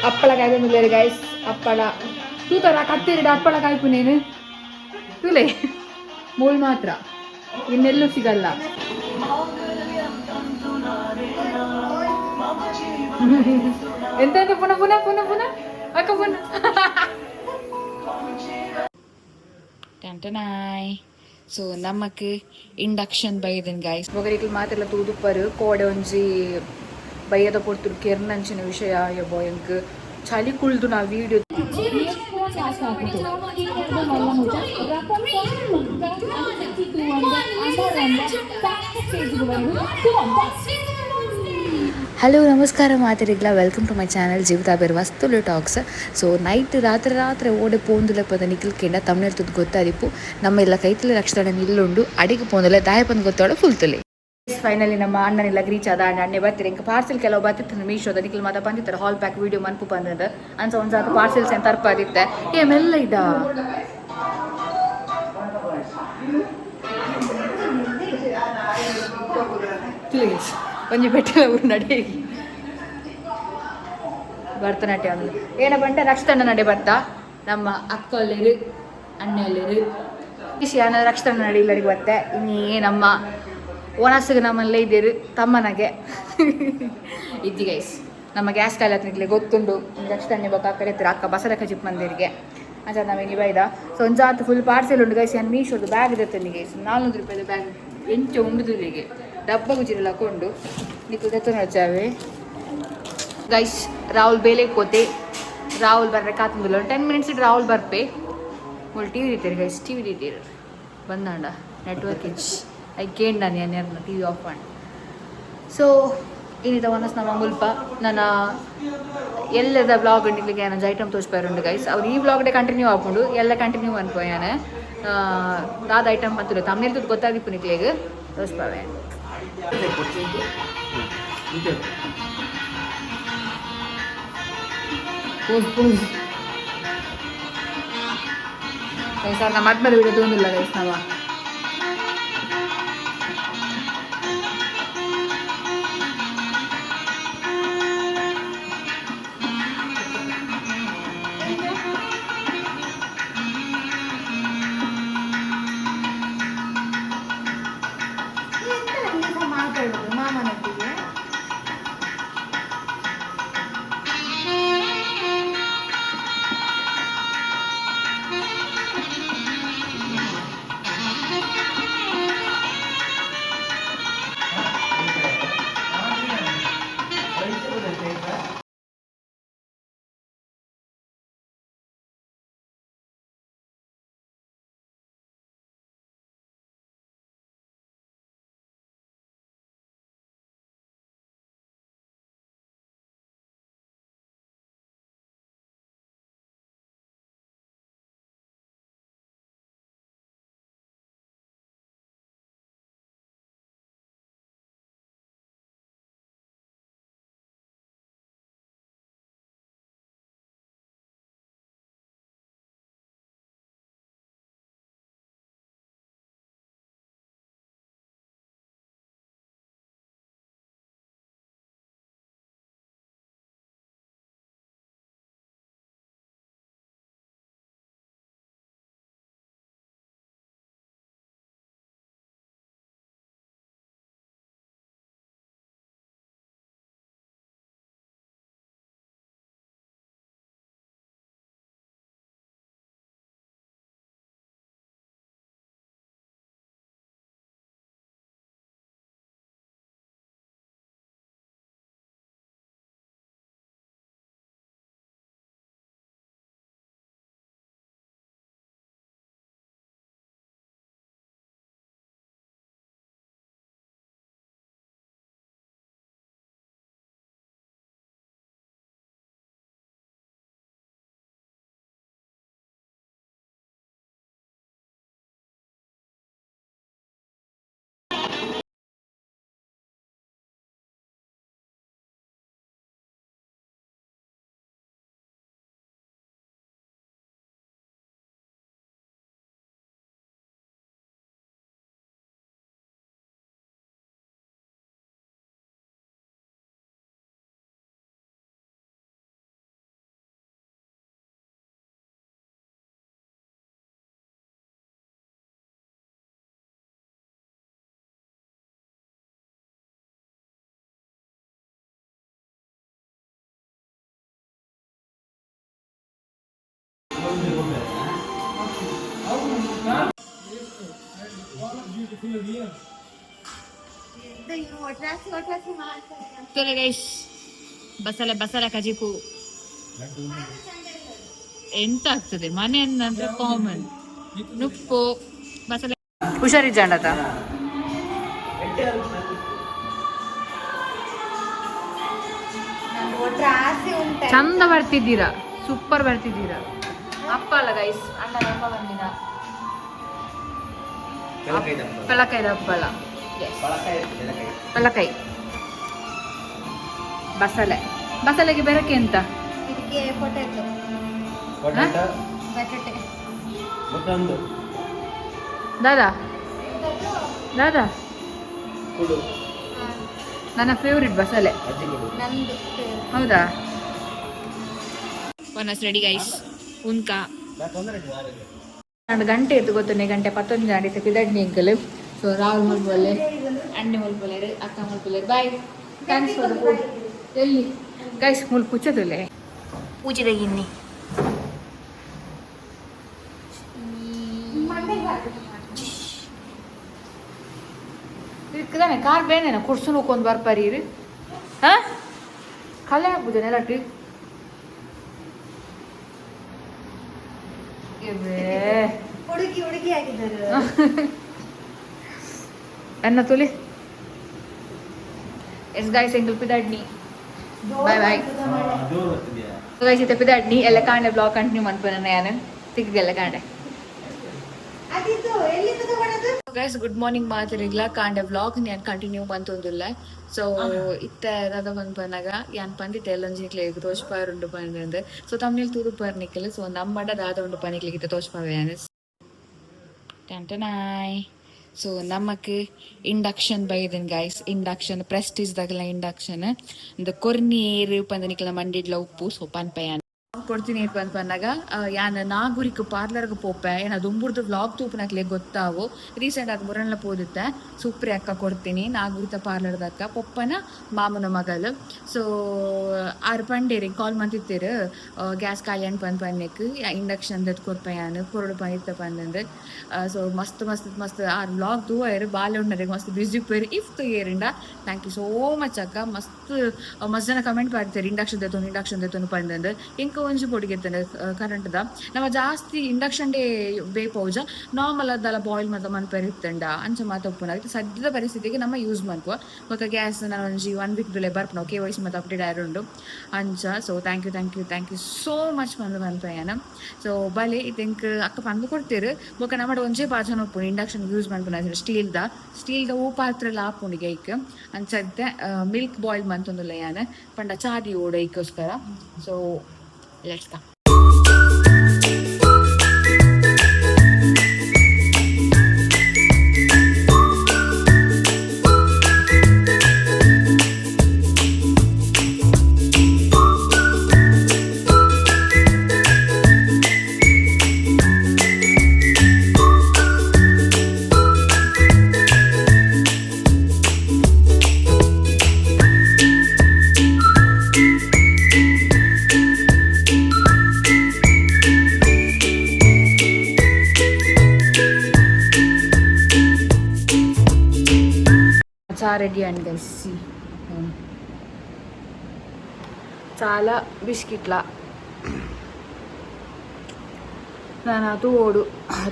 ಹಪ್ಪಳ ಕಾಯ್ಕೊಂಡಿಲ್ಲ ಗೈಸ್. ಹಪ್ಪಳ ತೂತರ ಕತ್ತಿರಿಡ ಹಪ್ಪಳ ಕಾಯ್ಪು ನೀನು ತುಲೆ ಮೂಳ್ ಮಾತ್ರ ಇನ್ನೆಲ್ಲೂ ಸಿಗಲ್ಲ. ಎಂತ ಪುನಃ ಪುನಃ ಪುನಃ ಪುನಃ ಅಕ್ಕ ಪುನಃ ಟಂಟನಾಯ್. ಸೊ ನಮಕ್ ಇಂಡಕ್ಷನ್ ಬೈದನ್ ಗೈಸ್ ಬೊಗರಿಕಲ್ ಮಾತೆಲ್ಲ ತೂದುಪ್ಪರು ಕೋಡೆ ಒಂಜಿ ಬೈಯದ ಪೊರ್ತುಡು ಕೆರ್ನಂಚಿನ ವಿಷಯ ಯಬ್ಬೋ ಎಂಕ್ ಚಳಿ ಕುಳ್ದು ನಾ ವೀಡಿಯೋ ಹಲೋ ನಮಸ್ಕಾರ ಮಾತಿರಿಗ್ಲ welcome to my channel Jeevitha ಬೇರ್ ವಸ್ತುಲು ಟಾಕ್ಸ್. ಸೊ ನೈಟ್ ರಾತ್ರಿ ಓಡೆ ಪೋಂದುಲೆ ಪದ ನಿಖಿಲ್ ಕೆಂಡ ತಮ್ಮನಿರ್ತದ್ದು ಗೊತ್ತಾದಿಪ್ಪು ನಮ್ಮೆಲ್ಲ ಕೈತಲೆ ರಕ್ಷಣೆ ನಿಲ್ಲುಂಡು ಅಡಿಗೆ ಪೋಂದುಲೆ ದಾಯಪಂದು ಗೊತ್ತಾಡು ಫುಲ್ತುಲೆ. ಫೈನಲಿ ನಮ್ಮ ಅಣ್ಣನೆಲ್ಲ ರೀಚ್ ಆದ ಅಣ್ಣೆ ಬರ್ತೀರಿ ಇಂಕ ಪಾರ್ಸೆಲ್ ಕೆಲವು ಬರ್ತಿತ್ತು ಮೀಶೋದ ನಿಖಿಲ್ ಮಾತ ಬಂದಿತ್ತಾರೆ ಹಾಲ್ ಪ್ಯಾಕ್ ವಿಡಿಯೋ ಮನ್ಪು ಬಂದದ ಅನ್ಸ ಒಂದು ಸಾಕು ಪಾರ್ಸೆಲ್ಸ್ ಏನು ತರ್ಪದಿತ್ತೆ ಏ ಮೆಲ್ಲ ಇದ್ದ ಪ್ಲೀಸ್ ಒಂಜಿ ಬೆಟ್ಟಲ ಊರು ನಡೆ ಭರತನಾಟ್ಯ ಒಂದು ಏನಪ್ಪ ಅಂದ್ರೆ ರಕ್ಷತಣ್ಣ ನಡೆ ಬರ್ತಾ ನಮ್ಮ ಅಕ್ಕಲ್ಲಿರು ಅಣ್ಣಲ್ಲಿರು ಖುಷಿ ಅನ್ನೋ ರಕ್ಷತಣ್ಣ ನಡೆ ಇಲ್ಲರಿಗೆ ಬತ್ತೆ ಇನ್ನೇ ನಮ್ಮ ಓನಸ್ಗೆ ನಮ್ಮಲ್ಲೇ ಇದ್ದೀರು ತಮ್ಮನಗೆ ಇದ್ದಿ ಗೈಸ್ ನಮ್ಮ ಗ್ಯಾಸ್ ಕಾಯಿಲೆ ಹತ್ರನಿಗೆ ಗೊತ್ತುಂಡು ರಕ್ಷತಣ್ಣೆ ಬಗ್ಗೆ ಕರೀತಾರೆ ಅಕ್ಕ ಬಸರ ಕಜಿಪ್ ಮಂದಿರಿಗೆ ಅಂತ ನಾವೇನು ಬೈದ. ಸೊ ಒಂದು ಜಾತು ಫುಲ್ ಪಾರ್ಸೆಲ್ ಉಂಟು ಗೈಸ್. ನಾನು ಮೀಶೋದು ಬ್ಯಾಗ್ ಇರುತ್ತೆ ಗೈಸ್ 400 ರೂಪಾಯಿದ ಬ್ಯಾಗ್ ಎಂಚ ಉಂಡುದು ಇಲ್ಲಿಗೆ ಡಬ್ಬ ಗುಜಿರೆಲ್ಲ ಹಾಕೊಂಡು ನಿಕ್ಕು ದತ್ತು ನಡ್ಚಾವೆ ಗೈಸ್. ರಾಹುಲ್ ಬೇಲೆ ಕೋತೆ ರಾಹುಲ್ ಬರ್ರೆ ಕಾತಂದಿಲ್ಲ 10 ಮಿನಿಟ್ಸ್ ಇಟ್ಟು ರಾಹುಲ್ ಬರ್ಪೆ ಮುಳ್ಳು ಟಿ ವಿ ಇರ್ತೀರಿ ಗೈಸ್. ಟಿ ವಿ ಇರ್ತೀರಿ ಬಂದಾಂಡ ನೆಟ್ವರ್ಕ್ ಇಚ್ ಐ ಕೇಂಡ್ ನಾನು ಏನ್ಯಾರನ್ನ ಟಿ ವಿ ಆಫ್ ಮಾಡಿ. ಸೊ ಇನ್ನಿತ ಒನ್ನಸ್ ನಮ್ಮ ಮುಲ್ಪ ನನ್ನ ಎಲ್ಲದ ಬ್ಲಾಗ್ ಉಂಡಿಗೆ ಏನೊಂದು ಐಟಮ್ ತೋರಿಸ್ಪಾರುಂಡು ಗೈಸ್. ಅವ್ರು ಈ ಬ್ಲಾಗ್ಡೆ ಕಂಟಿನ್ಯೂ ಹಾಕೊಂಡು ಎಲ್ಲ ಕಂಟಿನ್ಯೂ ಅನ್ಕೋಯಾನೆ ದಾದ ಐಟಮ್ ಬಂತು ತಮ್ಮನಿರ್ತದ್ದು ಗೊತ್ತಾಗಿತ್ತು ನಿಕ್ಲಿಗೆ ತೋರಿಸ್ಪಾವೆ. ಸರ್ ನಮ್ಮ ಮದ್ಮೇಲೆ ವಿಡಿಯೋ ತೊಗೊಂಡಿಲ್ಲ ಗೈಸ್ ನಾವು ತೊಲೆ ಗೈಸ್ ಬಸಳೆ ಕಜಿಪು ಎಂತ ಆಗ್ತದೆ ಮನೆ ಅಂದ್ರೆ ಕಾಮನ್ ನುಪ್ಪು ಬಸಳೆ ಹುಷಾರಿದ್ದಾಂಡತ ಚಂದ ಬರ್ತಿದ್ದೀರಾ ಸೂಪರ್ ಬರ್ತಿದ್ದೀರಾ ಅಪ್ಪ ಅಲ್ಲ ಗೈಸ್ ಅಣ್ಣ ಅಪ್ಪ ಬಂದಿನ ಪಳಕಾಯ್ದ ಹಪ್ಪಳ ಪಳಕಾಯಿ ಬಸಳೆಗೆ ಬೆರಕೆ ಅಂತ ದಾದಾ ನನ್ನ ಫೇವ್ರೆಟ್ ಬಸಳೆ ಹೌದಾ ಒನ್ಸ್ ರೆಡಿ ಗೈಸ್ ಉನ್ಕಾ 2 ಗಂಟೆ ಎತ್ತು ಗೊತ್ತನೆ ಗಂಟೆ 11 ಜಾಡಿತೆ ಪಿದಡ್ನಿ ಎಂಕಲು ಸೊ ರಾಹುಲ್ ಮುಲ್ಪೊಲ್ಲೆ ಅಣ್ಣೆ ಮುಲ್ಪೊಲ್ಲೆರು ಅಕ್ಕ ಮುಲ್ಪೊಲ್ಲೆರು bye thanks for the food ಎಲ್ಲಿ ಗೈಸ್ ಮುಲ್ ಪುಚ್ಚದುಲ್ಲೆ ಪೂಜೆದ ಗಿನ್ನಿ ಇರ್ಕದಾನೆ ಕಾರ್ ಬೇನೇನ ಕುಡ್ಸು ಹೋಗ್ಕೊಂಡು ಬರ್ಪಾರಿ ಇರು ಹಾ ಕಲೆ ಆಗ್ಬೋದೇನೆ ಎಲ್ಲಟ್ಟಿ ಹುಡುಗಿ ಆಗಿದ್ದಾರೆ ಅನ್ನ ತುಲಿ ಎಸ್ ಗೈಸ್ ಎಂಗಲ್ ಪಿದಾಡ್ನಿ ಬಾಯ್ ಬಾಯ್ ಗೈಸ್ ಇತ್ತೆ ಪಿದಾಡ್ನಿ ಎಲ್ಲ ಕಾಂಡೆ ಬ್ಲಾಗ್ ಕಂಟಿನ್ಯೂ ಮಾಡ್ಪೇನೆ ನಾನು ತಿಕ್ಗೆಲ್ಲ ಕಾಂಡೆ ಗೈಸ್ ಗುಡ್ ಮಾರ್ನಿಂಗ್ ಮಾತಿರಿಗ್ಲ ಕಾಂಡೆ ವ್ಲಾಗ್ ನಾನು ಕಂಟಿನ್ಯೂ ಬಂತೊಂದುಲ್ಲ ಸೊ ಇತ್ತ ದಾದ ಬಂದು ಬಂದಾಗ ಯಾನ್ ಪಂದಿತ್ತೆ ಎಲ್ಲೊಂಜಿಕ್ಲೆ ತೋಚ್ಪಾರ್ ಉಂಡು ಪಂದ್ರೆ ಸೊ ತಮ್ಮನೇಲಿ ತೂದು ಬರ್ನಿಕ್ಕಲು ಸೊ ನಮ್ಮಡ ದಾದ ಉಂಡು ಪನಿಕ್ಲಿಕ್ಕೆ ತೋಚ್ಪಾವೇನೆ ಟಂಟನಾಯ್ ಸೊ ನಮಕ್ ಇಂಡಕ್ಷನ್ ಬೈದನ್ ಗೈಸ್ ಇಂಡಕ್ಷನ್ ಪ್ರೆಸ್ಟೀಜ್ ದಾಗಲ ಇಂಡಕ್ಷನ್ இந்த ಕೊರ್ನೀರು ಪಂದನಿಕ್ಲ ಮಂಡಿಡ್ಲ ಉಪ್ಪು ಸೊ ಪನ್ಪಯಾನ ಕೊಡ್ತೀನಿ ಪಂದಾಗ ಯಾನ್ ನಾಗುರಿಕ್ ಪಾರ್ಲರ್ಗೆ ಪೋಪೆ ಏನ ದುಂಬುರ್ದು ವ್ಲಾಗ್ ತೂಪನಕ್ಲೆ ಗೊತ್ತಾವು ರೀಸೆಂಟ್ ಆಗಿ ಮುರಣ್ಲ ಪೋದಿತ್ತೆ ಸೂಪ್ರಿ ಅಕ್ಕ ಕೊಡ್ತೀನಿ ನಾಗುರಿತ ಪಾರ್ಲರ್ದ ಅಕ್ಕ ಪೊಪ್ಪನ ಮಾಮನ ಮಗಲು ಸೊ ಆರು ಪಂಡೇರಿ ಕಾಲ್ ಮಂತಿತ್ತೇರು ಗ್ಯಾಸ್ ಖಾಲಿ ಪನ್ನಿಕ್ ಇಂಡಕ್ಷನ್ ದತ್ ಕೊಡ್ಪಯಾನ್ ಕೊರಡು ಪಂದಿತ್ತ ಪಂದಂದ್ರೆ ಸೊ ಮಸ್ತ್ ಆರು ವ್ಲಾಗ್ ತೂವರು ಬಾಲೆ ಉಂಡರಿಗೆ ಮಸ್ತ್ ಬ್ಯುಸಿ ಪೇರು ಇಫ್ ಏರಿಂಡ ಥ್ಯಾಂಕ್ ಯು ಸೋ ಮಚ್ ಅಕ್ಕ ಮಸ್ತ್ ಜನ ಕಮೆಂಟ್ ಮಾಡ್ತಾರೆ ಇಂಡಕ್ಷನ್ ದೆತ್ತೊಂದು ಪಂದಂದ್ರೆ ಇಂಕ ಒಂಜಿ ಪೊಡಿಗೆತ್ತನೆ ಕರೆಂಟ್ದ ನಮ್ಮ ಜಾಸ್ತಿ ಇಂಡಕ್ಷನ್ ಡೇ ಬೇಪೌಜ ನಾರ್ಮಲ್ ಅದಲ್ಲ ಬಾಯ್ಲ್ ಮಾತ ಮನ್ಪೇರ್ ಇತ್ತಂಡ ಅಂಚ ಮಾತ ಒಪ್ಪುನ ಸದ್ಯದ ಪರಿಸ್ಥಿತಿಗೆ ನಮ್ಮ ಯೂಸ್ ಮನ್ಪುವ ಬೊಕ ಗ್ಯಾಸ್ ನಾನು ಒಂಜಿ 1 ವೀಕ್ ದುಲೆ ಬರ್ಪುನ KYC ಮತ್ತೆ ಅಪ್ಡೇಟ್ ಆಯ್ರುಂಡು ಅಂಚ so thank you so much ಪಂದು ಮನ್ಪಯ್ಯನ ಸೊ ಬಲೆ ಇದೆಂಕ್ ಅಕ್ಕ ಪಂದು ಕೊಡ್ತೀರು ಬೊಕ ನಮ್ಮಡ ಒಂಜೇ ಪಾಚನ ಒಪ್ಪುನ ಇಂಡಕ್ಷನ್ ಯೂಸ್ ಮನ್ಪುನ ಸ್ಟೀಲ್ದ ಹೂ ಪಾತ್ರೆ ಆಪುನಿಗೆ ಐಕ್ ಅಂಚತ್ತೆ ಮಿಲ್ಕ್ ಬಾಯ್ಲ್ ಮಂತೊಂದುಲ್ಲ ಯಾನ ಪಂಡ ಚಾದಿ ಓಡ ಐಕೋಸ್ಕರ ಸೊ let's go. రెడీ అండి గైస్ చాలా బిస్కెట్ల ನಾನು ಅದು ಓಡು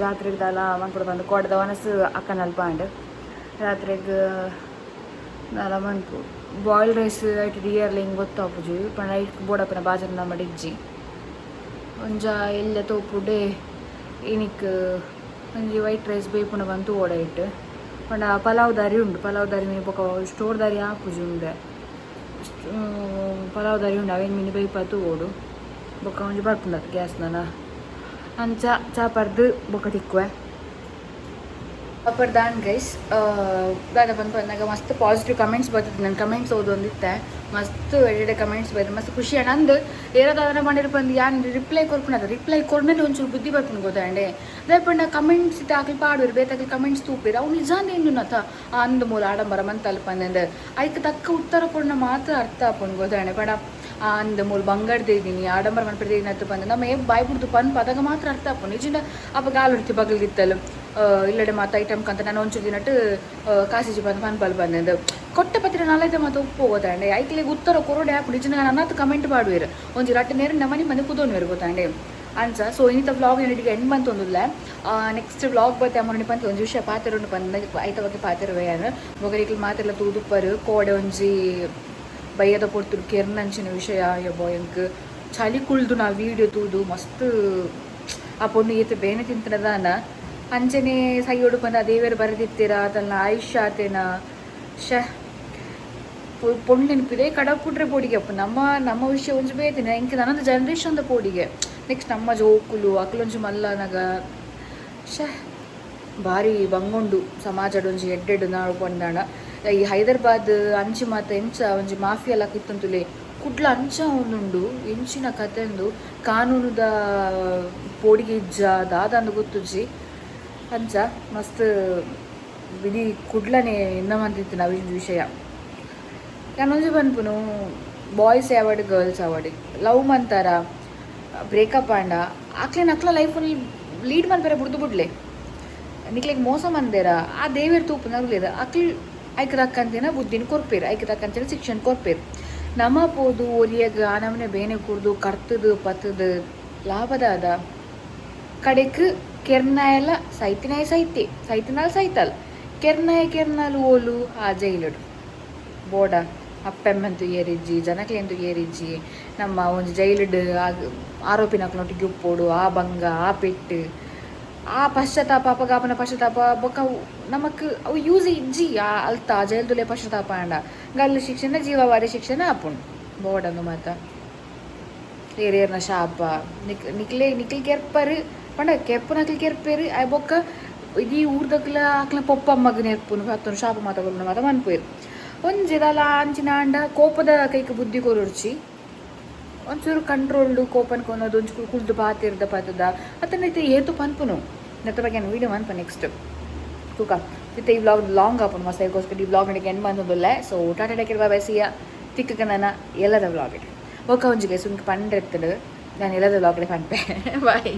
ರಾತ್ರಿಗೆ ದಾಲ ಮನ್ಪುಡು ಬಂದು ಕೊಡ್ದ ಒನಸು ಅಕ್ಕನ ಅಲ್ಪ ಅಂಡ್ ರಾತ್ರಿಗೆ ದಾಲ ಮನ್ಪು ಬಾಯ್ಲ್ ರೈಸ್ ಐಟ್ ಇಯರ್ಲಿ ಹಿಂಗೆ ಗೊತ್ತಾಪುಜಿ ಪಂಡ ಐಟ್ ಬೋಡಪ್ಪನ ಬಾಜನ ಮಡಿಜ್ಜಿ ಒಂಜ ಎಲ್ಲ ತೋಪುಡೆ ಇನಿಕ್ ಒಂಜಿ ವೈಟ್ ರೈಸ್ ಬೇಪುನ ಬಂತು ಓಡ ಇಟ್ಟು ಪಂಡ ಪಲಾವ್ ದಾರಿ ಉಂಡು ಪಲಾವ್ ದಾರಿ ಮೀನು ಪೊಕ ಸ್ಟೋರ್ ದಾರಿ ಆಪುಜಿ ಉಂಡೆ ಪಲಾವ್ ದಾರಿ ಉಂಡು ಅವೇನು ಮೀನು ಬೇಯ್ಪತ್ತು ಓಡು ಬೊಕ್ಕ ಒಂಜಿ ಬರ್ಪುಂಡ ಗ್ಯಾಸ್ನ ಅಂಚ ಚಾಪರ್ದು ಬೊಕ್ಕ ತಿಕ್ಕುವೆ ಅಪ್ಪರ್ ದಾನ್ ಗೈಸ್ ದಾದ ಬಂದಾಗ ಮಸ್ತ್ ಪಾಸಿಟಿವ್ ಕಮೆಂಟ್ಸ್ ಬರ್ತದೆ ನನ್ನ ಕಮೆಂಟ್ಸ್ ಓದೊಂದಿತ್ತೆ ಮಸ್ತ್ ಎಡೆ ಕಮೆಂಟ್ಸ್ ಬರ್ತದೆ ಮಸ್ತ್ ಖುಷಿ ನಂದು ಏನಾದ್ರು ಮಾಡಿರೋ ಬಂದು ಯಾನು ರಿಪ್ಲೈ ಕೊರ್ಪುನದ ರಿಪ್ಲೈ ಕೊಡ್ಮೇಲೆ ಒಂಚೂರು ಬುದ್ಧಿ ಬರ್ಪುನ ಗೊತ್ತಾಂಡೆ ಅದೇ ಪಂಡ ಕಮೆಂಟ್ಸ್ ಇತ್ತಾಕಲಿ ಪಾಡುವರು ಬೇತಾಕಲಿ ಕಮೆಂಟ್ಸ್ ತೂಪಿರ ಅವ್ನು ನಿಜಾಂದ ಏನು ನತ ಅಂದು ಮೂಲ ಆಡಂಬರ ಮಂತಲ್ಪಂದೆ ಅದಕ್ಕೆ ತಕ್ಕ ಉತ್ತರ ಕೊಡ ಮಾತ್ರ ಅರ್ಥ ಆಪುನ್ ಗೊತ್ತಾಂಡೆ ಪಡ ಅಂದ ಮೂಲ ಬಂಗಾರದೇ ಇದ್ದೀನಿ ಆಡಂಬರ ಮನ್ಪಡ್ದೆ ಏನತ್ತು ಬಂದು ನಮ್ಮ ಬಾಯ್ ಬಿಡ್ದು ಪನ್ ಪದಾಗ ಮಾತ್ರ ಅರ್ಥ ಆಪುನ್ ನಿಜ ಅಪ್ಪ ಗಾಲು ಹೊಡ್ತಿ ಬಗಲ್ದಿತ್ತಲು ಇಲ್ಲಡೆ ಮಾತು ಐಟಮ್ ಕಂತ ನಾನು ಒಂಚೂರು ದಿನಟ್ಟು ಕಾಸಿಜಿ ಬಂದು ಪನ್ಪಲ್ ಬಂದೆಂದು ಕೊಟ್ಟ ಪತ್ರ ನಾಲೈತೆ ಮಾತು ಉಪ್ಪು ಹೋಗೋತಾಂಡೆ ಐಕ್ಲಿಗೆ ಉತ್ತರ ಕೊರೋಡೆ ಹಾಕು ನಿಜ ನನ್ನತ್ತು ಕಮೆಂಟ್ ಮಾಡುವೇರು ಒಂಜಿ ರಟ್ಟು ನೇರ ನಮ್ಮನೆ ಮನೆ ಕುದೋನ್ವೇರು ಗೊತ್ತಾಂಡೆ ಅನ್ಸ ಸೊ ಇನ್ನಿತ ವ್ಲಾಗ್ ಏನಿಗೆ ಎಂಡ್ ಬಂತು ಒಂದಿಲ್ಲ ನೆಕ್ಸ್ಟ್ ವ್ಲಾಗ್ ಬತ್ತೆ ಅಮ್ಮನಿ ಪಂತ ಒಂದು ವಿಷಯ ಪಾತಿರೋನು ಬಂದ ಐತ ಬಗ್ಗೆ ಪಾತಿರುವೆಯಾನು ಮೊಗಲಿಗೆ ಮಾತೆಲ್ಲ ತೂದುಪ್ಪರು ಕೋಡೆ ಒಂಜಿ ಬೈಯದ ಪೊರ್ತುಡು ಕೆರ್ನಂಚಿನ ವಿಷಯ ಯಬ್ಬೋ ಎಂಕ್ ಚಳಿ ಕುಳ್ದು ನಾ ವೀಡಿಯೋ ತೂದು ಮಸ್ತ್ ಆ ಪೊಣ್ಣು ಈತ ಬೇನೆ ತಿಂತನದಾನ ಅಂಚನೆ ಸೈಯೋಡು ಬಂದು ಅದೇ ಬೇರೆ ಬರೆದಿತ್ತೀರ ಅದನ್ನ ಆಯುಷ್ಯ ಆತೇನ ಶ ಪೊಣ್ಣು ನೆನಪಿದೆ ಕಡಪುಟ್ರೆ ಪೋಡಿಗೆ ಅಪ್ಪ ನಮ್ಮ ವಿಷಯ ಒಂಚು ಬೇತಿನ ಇಂಕ ನನ್ನದು ಜನ್ರೇಷನ್ದ ಪೋಡಿಗೆ ನೆಕ್ಸ್ಟ್ ನಮ್ಮ ಜೋಕುಲು ಅಕ್ಲೊಂಜು ಮಲ್ಲನಗ ಶ ಭಾರಿ ಬಂಗೊಂಡು ಸಮಾಜಡೊಂಜಿ ಎಡ್ಡೆಡು ನಾಡು ಪಂಡಾಣ ಈ ಹೈದರಾಬಾದ್ ಅಂಚಿ ಮಾತ ಎಂಚ ಒಂಜಿ ಮಾಫಿಯಾ ಕಿತ್ತಂತುಲೆ ಕುಡ್ಲ ಅಂಚ ಒಂದುಂಡು ಎಂಚಿನ ಕತೆಂದು ಕಾನೂನುದ ಪೋಡಿಗೆ ಇಜ್ಜ ದಾದಂದು ಗೊತ್ತುಜ್ಜಿ ಅಂಚ ಮಸ್ತ್ ಇಡೀ ಕುಡ್ಲನೇ ಇನ್ನ ಮಂತಿತ್ತು ನಾವು ಈ ವಿಷಯ ನಾನೊಂಜಿ ಪನ್ಪುನು boys award girls award love ಮಂತಾರ ಬ್ರೇಕಪ್ ಆಂಡ ಆಕ್ಲೆ ನಕ್ಲ ಲೈಫಲ್ಲಿ ಲೀಡ್ ಮನ್ಪೇರ ಬಿಡ್ಲೆ ನಿಕ್ಲಿಗೆ ಮೋಸ ಮಂದೇರ ಆ ದೇವೇರ್ ತೂಪು ನಗ್ಲೇದ ಅಕ್ಲಿ ಐಕ್ ತಕ್ಕಂತೇನ ಬುದ್ಧಿನ ಕೊರ್ಪೇರು ಐಕ್ ತಕ್ಕಂತೇನ ಶಿಕ್ಷಣ ಕೊರ್ಪೇರು ನಮ್ಮ ಪೋದು ಒರಿಯಾಗ ಆ ನಮ್ಮನೆ ಬೇನೆ ಕುಡ್ದು ಕರ್ತದು ಪತ್ತದು ಲಾಭದಾದ ಕಡೆಕ್ ಕೆರ್ನಾಯೆಲ್ಲ ಸೈತಿನಾಯ ಸೈತಿನಾಲ್ ಸೈತಲ್ ಕೆರ್ನಾಲ್ ಓಲು ಆ ಜೈಲಡು ಬೋಡ ಅಪ್ಪೆಮ್ಮಂತು ಏರಿಜ್ಜಿ ಜನಕ್ಲೆಂತು ಏರಿಜ್ಜಿ ನಮ್ಮ ಒಂದು ಜೈಲಡ್ ಆರೋಪಿನಕ್ಲೊಟ್ಟಿಗೆ ಉಪ್ಪೋಡು ಆ ಭಂಗ ಆ ಪೆಟ್ಟು ಆ ಪಶ್ಚಾತ್ತಾಪ ಅಪಗಾಪನ ಪಶ್ಚಾತ್ತಾಪ ಬೊಕ್ಕ ನಮಕ್ ಅವು ಯೂಸ್ ಇಜ್ಜಿ ಆ ಅಲ್ತ ಜೈಲ್ದುಲೆ ಪಶ್ಚಾತ್ತಾಪ ಅಂಡ ಗಲ್ಲು ಶಿಕ್ಷಣ ಜೀವವಾರಿ ಶಿಕ್ಷಣ ಆಪುಂಡು ಬೋಡಂದು ಮಾತ ಹಿರಿಯರ್ನ ಶಾಪ ನಿಕ್ಲಿ ಕೆರ್ಪರು ಪಂಡ ಕೆಪ್ಪು ನಕ್ಲಿ ಕೆರ್ಪೇರು ಆ ಬೊಕ್ಕ ಇಡೀ ಊರ್ದಕ್ಲ ಆಕ್ಲ ಪೊಪ್ಪಮ್ಮಗ ನೆರ್ಪುನು ಹತ್ತೊಂದು ಶಾಪ ಮಾತಾಡೋದು ಮಾತ ಮನ್ಪೇರು ಒಂಜಿರಲ್ಲ ಅಂಚಿನ ಅಂಡ ಕೋಪದ ಕೈಗೆ ಬುದ್ಧಿ ಕೊರುಡ್ಚಿ ಒಂಚೂರು ಕಂಟ್ರೋಲ್ಡು ಕೋಪನ್ ಕೊನೋದು ಒಂಚೂರು ಕುಳ್ದು ಪಾತಿರ್ದ ಪತ್ತದ ಅತನೈತೆ ಏತು ಪನ್ಪುನು ನೆತ್ತ ಬಗ್ಗೆ ನಾನು ವೀಡಿಯೋ ಮನ್ಪ ನೆಕ್ಸ್ಟ್ ತೂಕ ಇತ್ತೆ ಈ ವ್ಲಾಗ್ ಲಾಂಗ್ ಆಪುನು ಮಸ್ತ್ ಅದಕ್ಕೋಸ್ಕರ ಈ ವ್ಲಾಗ್ ನಡಿಗೆ ಎಂಡ್ ಬಂದೊಂದುಲ್ಲ ಸೊ ಟಾಟಾ ಟೇಕರ್ ಬಾಯ್ ಸಿಯ ತಿಕ್ಕ ನನ್ನ ಎಲ್ಲದ ವ್ಲಾಗ್ ಒಕ್ಕ ಒಂಜಿಗೆ ಸುಮ್ಕೆ ಪಂಡ್ರೆತ್ತಡು ನಾನು ಎಲ್ಲದ ವ್ಲಾಗ್ ಪನ್ಪೆ ಬಾಯ್